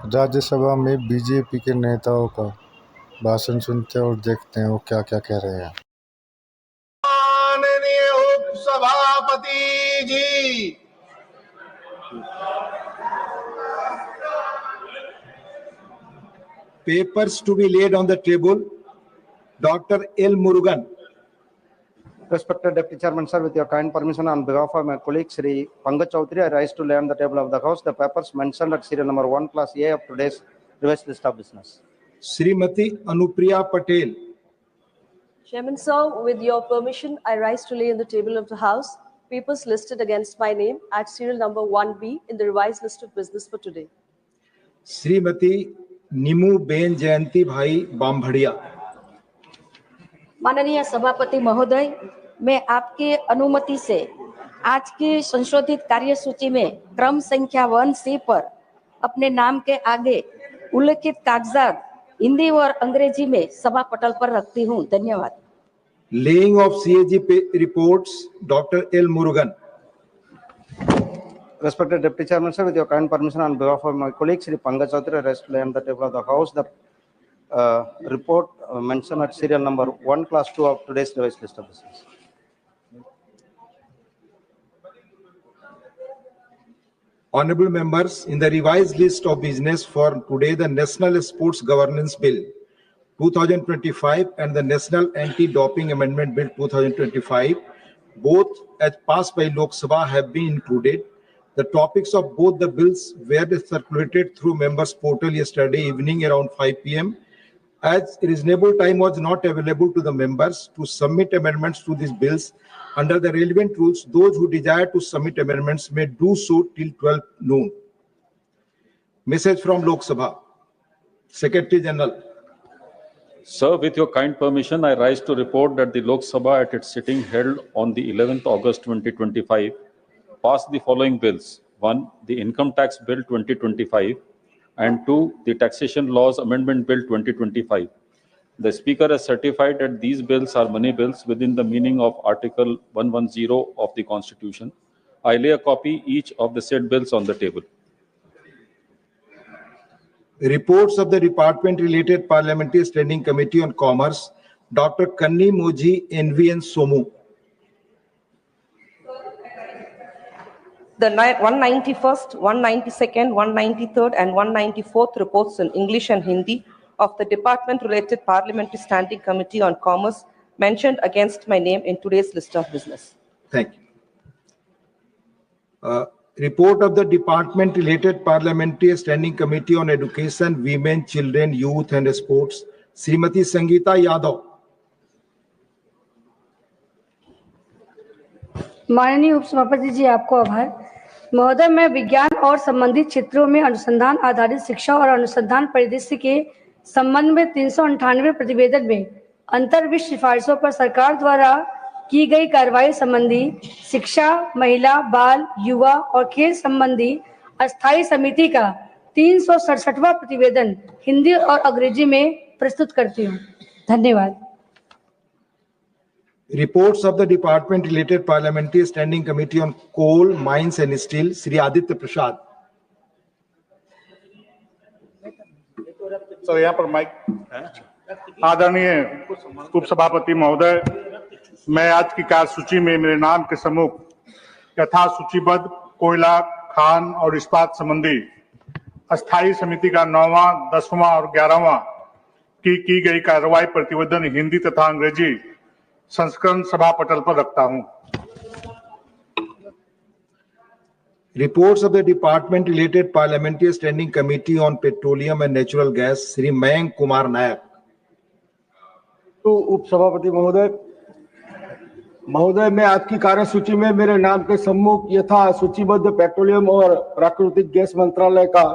राज्यसभा में बीजेपी के नेताओं का भाषण सुनते हैं और देखते हैं वो क्या क्या कह रहे हैं। माननीय उपसभापति जी, papers to be laid on the table. Dr. L. Murugan. Respected Deputy Chairman, sir, with your kind permission, on behalf of my colleague Sri Pankaj Chaudhary, I rise to lay on the table of the House the papers mentioned at serial number 1 class A of today's revised list of business. Srimati Anupriya Patel. Chairman, sir, with your permission, I rise to lay on the table of the House papers listed against my name at serial number 1B in the revised list of business for today. Srimati Nimu Ben Jayanti Bhai Bambhadia. माननीय सभापति महोदय, मैं आपके अनुमति से आज की संशोधित कार्यसूची में क्रम संख्या 1C पर अपने नाम के आगे उल्लेखित कागजात हिंदी और अंग्रेजी में सभा पटल पर रखती हूं। धन्यवाद। Laying of CAG reports, Dr. L. Murugan. Respected Deputy Chairman, sir, with your kind permission, on behalf of my colleague Sri Pankaj Chaudhary, I rise to lay on the table of the House the report mentioned at serial number 1 class 2 of today's revised list of business. Honorable members, in the revised list of business for today, the National Sports Governance Bill 2025 and the National Anti-Doping Amendment Bill 2025, both as passed by Lok Sabha, have been included. The topics of both the bills were circulated through members' portal yesterday evening around 5 p.m. As reasonable time was not available to the members to submit amendments to these bills, under the relevant rules, those who desire to submit amendments may do so till 12 noon. Message from Lok Sabha. Secretary General. Sir, with your kind permission, I rise to report that the Lok Sabha at its sitting held on the 11th August 2025 passed the following bills. 1. The Income Tax Bill 2025 and 2. The Taxation Laws Amendment Bill 2025. The Speaker has certified that these bills are money bills within the meaning of Article 110 of the Constitution. I lay a copy each of the said bills on the table. Reports of the Department-related Parliamentary Standing Committee on Commerce, Dr. Kanni Moji NVN Somu. The 191st, 192nd, 193rd and 194th reports in English and Hindi of the Department-related Parliamentary Standing Committee on Commerce mentioned against my name in today's list of business. Thank you. Report of the Department-related Parliamentary Standing Committee on Education, Women, Children, Youth and Sports, Srimati Sangeeta Yadav. माननीय उपसभापति जी, आपको आभार। महोदय, मैं विज्ञान और संबंधित क्षेत्रों में अनुसंधान आधारित शिक्षा और अनुसंधान परिदृश्य के संबंध में 398 प्रतिवेदन में अंतर्विश्व सिफारिशों पर सरकार द्वारा की गई कार्रवाई संबंधी शिक्षा, महिला, बाल, युवा और खेल संबंधी अस्थायी समिति का 367वां प्रतिवेदन हिंदी और अंग्रेजी में प्रस्तुत करती हूँ। धन्यवाद। Reports of the Department-related Parliamentary Standing Committee on Coal, Mines and Steel, Sri Aditya Prasad. Sir यहाँ पर माइक। आदरणीय उपसभापति महोदय, मैं आज की कार्यसूची में मेरे नाम के सम्मुख यथा सूचीबद्ध कोयला, खान और इस्पात संबंधी अस्थायी समिति का 9वां, 10वां और 11वां की गई कार्रवाई प्रतिवेदन हिंदी तथा अंग्रेजी संस्करण सभा पटल पर रखता हूं। Reports of the Department-related Parliamentary Standing Committee on Petroleum and Natural Gas, Sri Mayank Kumar Nayak. तो उपसभापति महोदय, मैं आज की कार्यसूची में मेरे नाम के सम्मुख यथा सूचीबद्ध पेट्रोलियम और प्राकृतिक गैस मंत्रालय का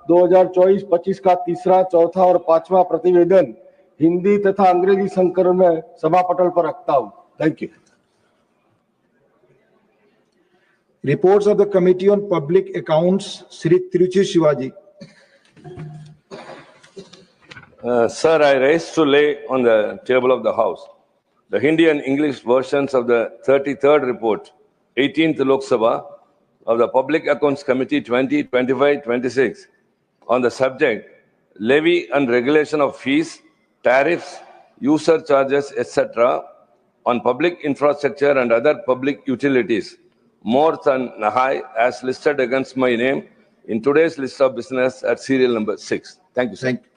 2024-25 का तीसरा, चौथा और पांचवा प्रतिवेदन हिंदी तथा अंग्रेजी संस्करण में सभा पटल पर रखता हूं। Thank you. Reports of the Committee on Public Accounts, Sri Tiruchi Shivaji. Sir, I rise to lay on the table of the House the Hindi and English versions of the 33rd report, 18th Lok Sabha of the Public Accounts Committee 2025-26 on the subject levy and regulation of fees, tariffs, user charges, etc. on public infrastructure and other public utilities more than high as listed against my name in today's list of business at serial number 6. Thank you, sir. Thank you.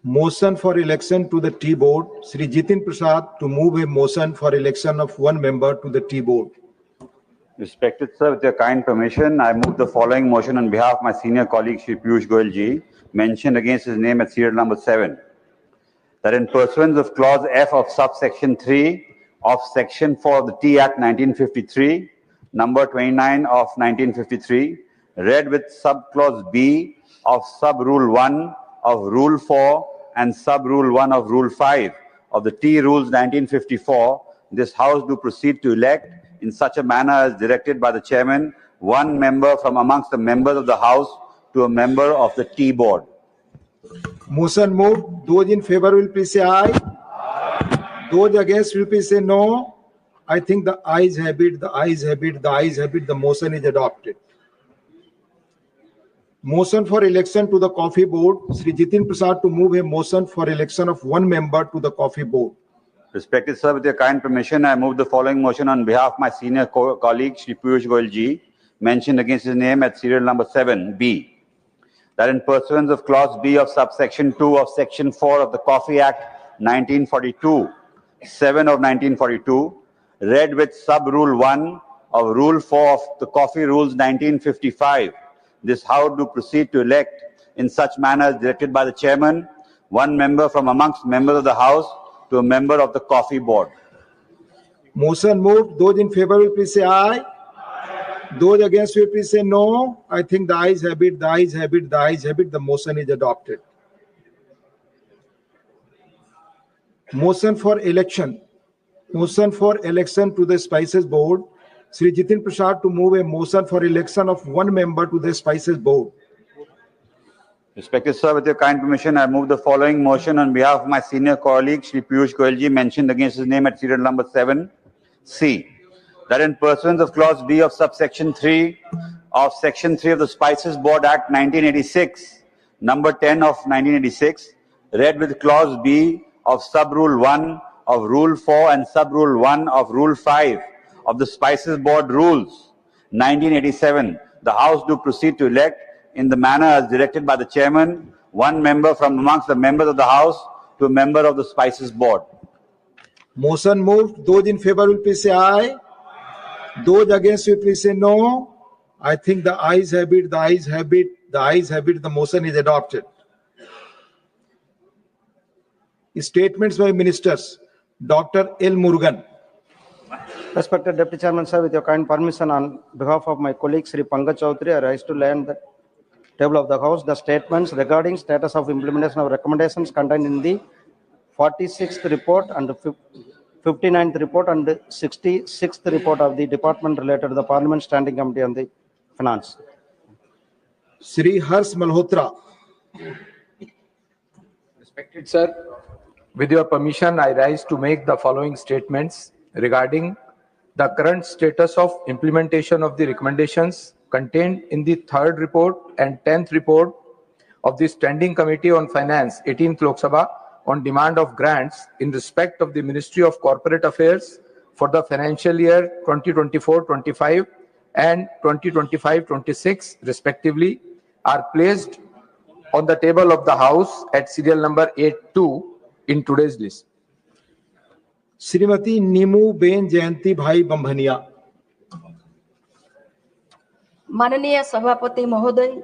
Motion for election to the T board. Shri Jitin Prasad to move a motion for election of one member to the T board. Respected sir, with your kind permission, I move the following motion on behalf of my senior colleague Shri Piyush Goyal ji, mentioned against his name at serial number 7. That in pursuance of clause F of subsection 3 of section 4 of the T Act 1953, number 29 of 1953, read with subclause B of sub-rule 1 of rule 4 and sub-rule 1 of rule 5 of the T Rules 1954, this House do proceed to elect in such a manner as directed by the chairman, one member from amongst the members of the House to a member of the T board. Motion moved. Those in favor will please say aye. Those against will please say no. I think the ayes have it, the ayes have it, the ayes have it. The motion is adopted. Motion for election to the Coffee Board. Shri Jitin Prasad to move a motion for election of one member to the Coffee Board. Respected sir, with your kind permission, I move the following motion on behalf of my senior colleague Shri Piyush Goyal ji, mentioned against his name at serial number 7B. That in pursuance of clause B of subsection 2 of section 4 of the Coffee Act 1942, 7 of 1942, read with sub-rule 1 of rule 4 of the Coffee Rules 1955, this House do proceed to elect in such manner as directed by the chairman, one member from amongst members of the House to a member of the Coffee Board. Motion moved. Those in favor will please say aye. Those against will please say no. I think the ayes have it, the ayes have it, the ayes have it. The motion is adopted. Motion for election. Motion for election to the Spices Board. Shri Jitin Prasad to move a motion for election of one member to the Spices Board. Respected sir, with your kind permission, I move the following motion on behalf of my senior colleague Shri Piyush Goyal ji, mentioned against his name at serial number 7C. That in pursuance of clause B of subsection 3 of section 3 of the Spices Board Act 1986, number 10 of 1986, read with clause B of sub-rule 1 of rule 4 and sub-rule 1 of rule 5 of the Spices Board Rules 1987, the House do proceed to elect in the manner as directed by the chairman, one member from amongst the members of the House to a member of the Spices Board. Motion moved. Those in favor will please say aye. Those against will please say no. I think the ayes have it, the ayes have it, the ayes have it. The motion is adopted. Statements by ministers. Dr. L. Murugan. Respected Deputy Chairman, sir, with your kind permission, on behalf of my colleague Sri Pankaj Chaudhary, I rise to lay on the table of the House the statements regarding status of implementation of recommendations contained in the 46th report and 59th report and 66th report of the department related to the Parliament Standing Committee on the Finance. Shri Harsh Malhotra. Respected sir, with your permission, I rise to make the following statements regarding the current status of implementation of the recommendations contained in the 3rd report and 10th report of the Standing Committee on Finance, 18th Lok Sabha, on demand of grants in respect of the Ministry of Corporate Affairs for the financial year 2024-25 and 2025-26 respectively, are placed on the table of the House at serial number 82 in today's list. Shrimati Nimuben Jayantibhai Bambhaniya. माननीय सभापति महोदय,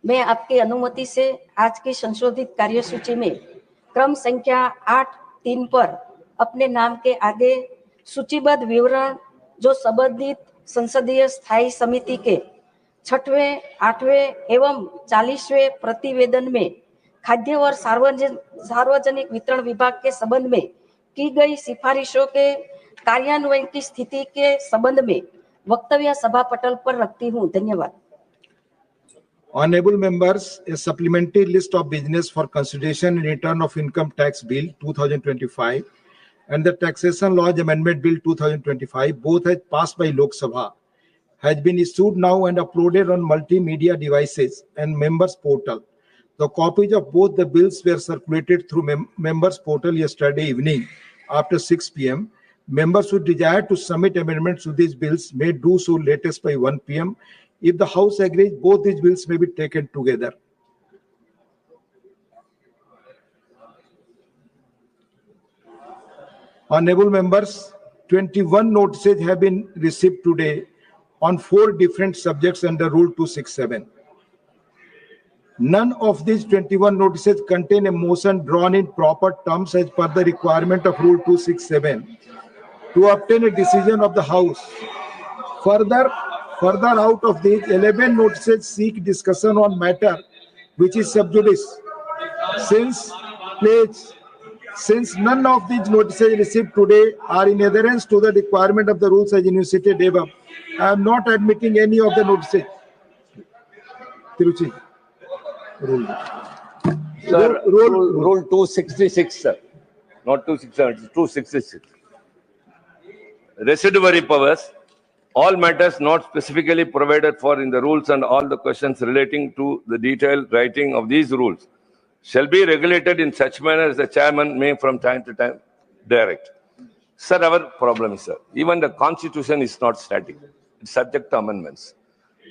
मैं आपकी अनुमति से आज की संशोधित कार्यसूची में क्रम संख्या 8(3) पर अपने नाम के आगे सूचीबद्ध विवरण जो संबंधित संसदीय स्थायी समिति के 6वें, 8वें एवं 40वें प्रतिवेदन में खाद्य और सार्वजनिक वितरण विभाग के संबंध में की गई सिफारिशों के कार्यान्वयन की स्थिति के संबंध में वक्तव्य सभा पटल पर रखती हूँ. धन्यवाद. Honorable members, a supplementary list of business for consideration in return of income tax bill 2025 and the taxation laws amendment bill 2025, both has passed by Lok Sabha, has been issued now and uploaded on multimedia devices and members portal. The copies of both the bills were circulated through members portal yesterday evening after 6 p.m. Members who desire to submit amendments to these bills may do so latest by 1 p.m. If the House agrees, both these bills may be taken together. Honorable members, 21 notices have been received today on 4 different subjects under Rule 267. None of these 21 notices contain a motion drawn in proper terms as per the requirement of Rule 267 to obtain a decision of the House. Further out of these, 11 notices seek discussion on matter which is sub judice. Since none of these notices received today are in adherence to the requirement of the rules as enunciated above, I am not admitting any of the notices. Tiruchi. Rule. Sir, rule 266, sir. Not 267, it's 266. Residuary powers, all matters not specifically provided for in the rules and all the questions relating to the detailed writing of these rules shall be regulated in such manner as the chairman may from time to time direct. Sir, our problem is, sir, even the constitution is not static. It's subject to amendments.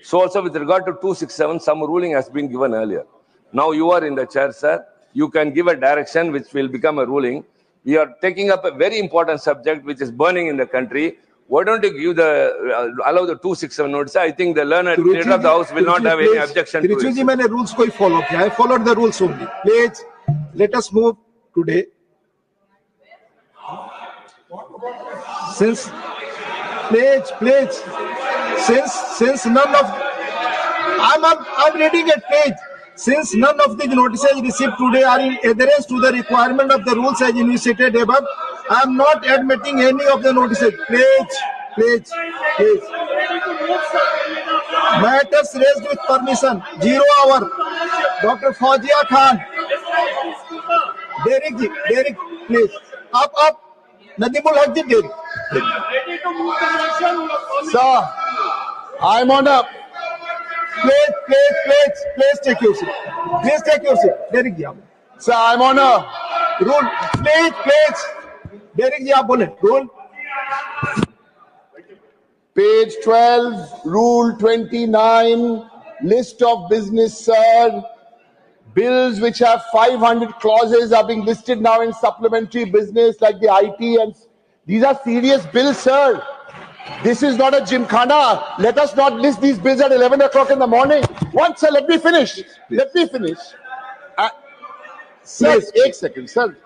So also with regard to 267, some ruling has been given earlier. Now you are in the chair, sir. You can give a direction which will become a ruling. We are taking up a very important subject which is burning in the country. Why don't you give the allow the 267 notice? I think the learned leader of the house will not have any objection to it. Tiruchi, मैंने rules को ही follow किया. I followed the rules only. Please, let us move today. Since none of I'm reading a page. Since none of the notices received today are in adherence to the requirement of the rules as enunciated above, I am not admitting any of the notices. Please. Matters raised with permission. 0 hour. Dr. Fawzia Khan. Derek, please. Up. Nadimul Haq ji, Sir, I'm on up. Please take your seat. Please take your seat. Derek ji, Sir, I'm on a rule. Please. Derek ji, आप बोले. Rule. page 12, rule 29, list of business, sir. Bills which have 500 clauses are being listed now in supplementary business like the IT, and these are serious bills, sir. This is not a gymkhana. Let us not list these bills at 11 o'clock in the morning. Once, sir, let me finish. Sir, 1 second, sir.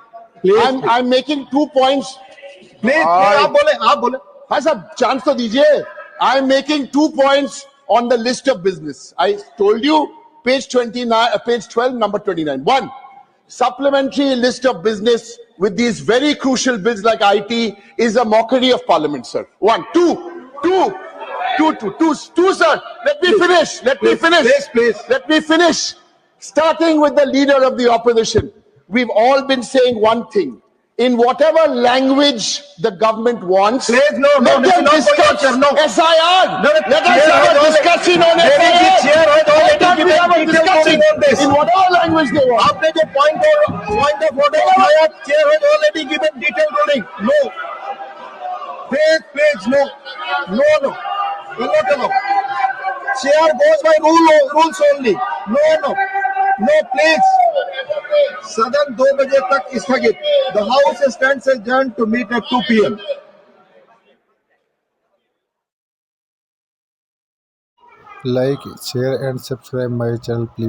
I'm making 2 points. Please, आप बोले. हाँ sir, chance to dijiye. I'm making 2 points on the list of business. I told you, page 29, page 12, number 29. 1, supplementary list of business with these very crucial bills like IT is a mockery of Parliament, sir. 1, 2, sir. Let me finish. Please. Let me finish. Starting with the leader of the opposition, we've all been saying one thing. In whatever language the government wants, let them discuss SIR. Let us have a discussion on SIR. Let us have a discussion in whatever language they want. आपने जो point of order लगाया, chair has already given detailed ruling. No. Please, no. Chair goes by rules only. No, please. सदन 2 बजे तक स्थगित. The House stands adjourned to meet at 2 p.m. Like, share and subscribe my channel, please.